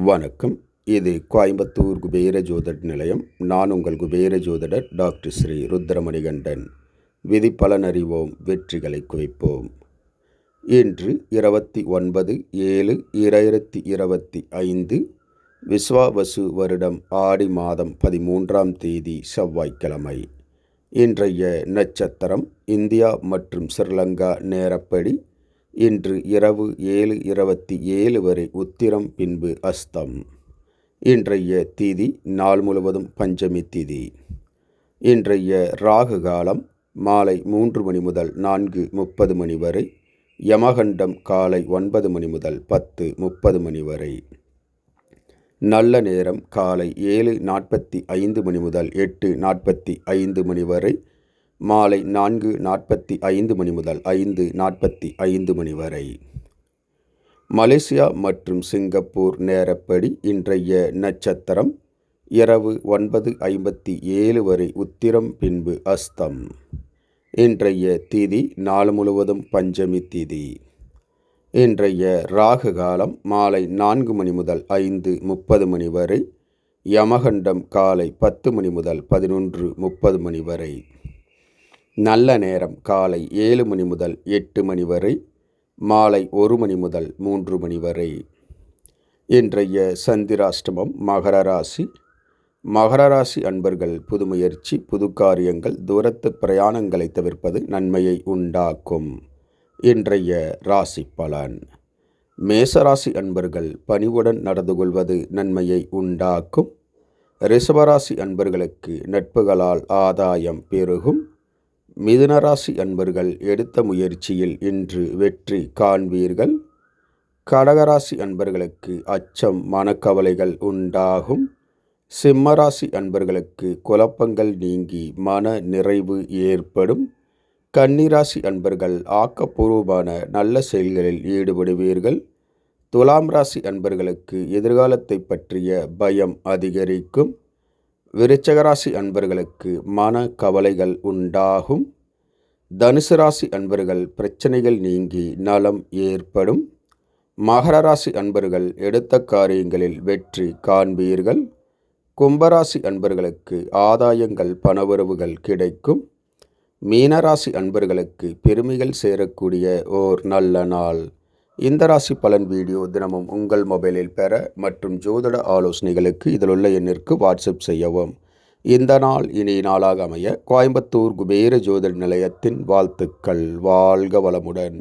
வணக்கம். இது கோயம்புத்தூர் குபேர ஜோதிட நிலையம். நான் உங்கள் குபேர ஜோதிடர் டாக்டர் ஸ்ரீ ருத்ரமணிகண்டன். விதி பலன் அறிவோம், வெற்றிகளை குவிப்போம். இன்று 29/7/2025 விஸ்வாவசு வருடம் ஆடி மாதம் 13ஆம் தேதி செவ்வாய்க்கிழமை. இன்றைய நட்சத்திரம் இந்தியா மற்றும் ஸ்ரீலங்கா நேரப்படி இன்று இரவு 7:27 வரை உத்திரம், பின்பு அஸ்தம். இன்றைய திதி நாள் முழுவதும் பஞ்சமி திதி. இன்றைய ராகு காலம் மாலை 3 மணி முதல் 4:30 மணி வரை. யமகண்டம் காலை 9 மணி முதல் 10:30 மணி வரை. நல்ல நேரம் காலை 7:45 மணி முதல் 8:45 மணி வரை. மாலை 4:45 மணி முதல் 5:45 மணி வரை. மலேசியா மற்றும் சிங்கப்பூர் நேரப்படி இன்றைய நட்சத்திரம் இரவு 9:57 வரை உத்திரம், பின்பு அஸ்தம். இன்றைய திதி நாள் முழுவதும் பஞ்சமி திதி. இன்றைய ராகு காலம் மாலை 4 மணி முதல் 5:30 மணி வரை. யமகண்டம் காலை 10 மணி முதல் 11:30 மணி வரை. நல்ல நேரம் காலை 7 மணி முதல் 8 மணி வரை. மாலை 1 மணி முதல் 3 மணி வரை. இன்றைய சந்திராஷ்டமம் மகர ராசி. மகர ராசி அன்பர்கள் புது முயற்சி, புது காரியங்கள், தூரத்து பிரயாணங்களை தவிர்ப்பது நன்மையை உண்டாக்கும். இன்றைய ராசி பலன். மேசராசி அன்பர்கள் பணிவுடன் நடந்து கொள்வது நன்மையை உண்டாக்கும். ரிஷபராசி அன்பர்களுக்கு நட்புகளால் ஆதாயம் பெருகும். மிதுனராசி அன்பர்கள் எடுத்த முயற்சியில் இன்று வெற்றி காண்பீர்கள். கடகராசி அன்பர்களுக்கு அச்சம், மனக்கவலைகள் உண்டாகும். சிம்மராசி அன்பர்களுக்கு குழப்பங்கள் நீங்கி மன நிறைவு ஏற்படும். கன்னிராசி அன்பர்கள் ஆக்கப்பூர்வமான நல்ல செயல்களில் ஈடுபடுவீர்கள். துலாம் ராசி அன்பர்களுக்கு எதிர்காலத்தை பற்றிய பயம் அதிகரிக்கும். விருச்சிகராசி அன்பர்களுக்கு மன கவலைகள் உண்டாகும். தனுசு ராசி அன்பர்கள் பிரச்சனைகள் நீங்கி நலம் ஏற்படும். மகர ராசி அன்பர்கள் எடுத்த காரியங்களில் வெற்றி காண்பீர்கள். கும்பராசி அன்பர்களுக்கு ஆதாயங்கள், பணவரவுகள் கிடைக்கும். மீனராசி அன்பர்களுக்கு பெருமைகள் சேரக்கூடிய ஓர் நல்ல நாள். இந்த ராசி பலன் வீடியோ தினமும் உங்கள் மொபைலில் பெற மற்றும் ஜோதிட ஆலோசனைகளுக்கு இதில் உள்ள எண்ணிற்கு வாட்ஸ்அப் செய்யவும். இந்த நாள் இனிய நாளாக அமைய கோயம்புத்தூர் குபேர ஜோதிட நிலையத்தின் வாழ்த்துக்கள். வாழ்க வளமுடன்.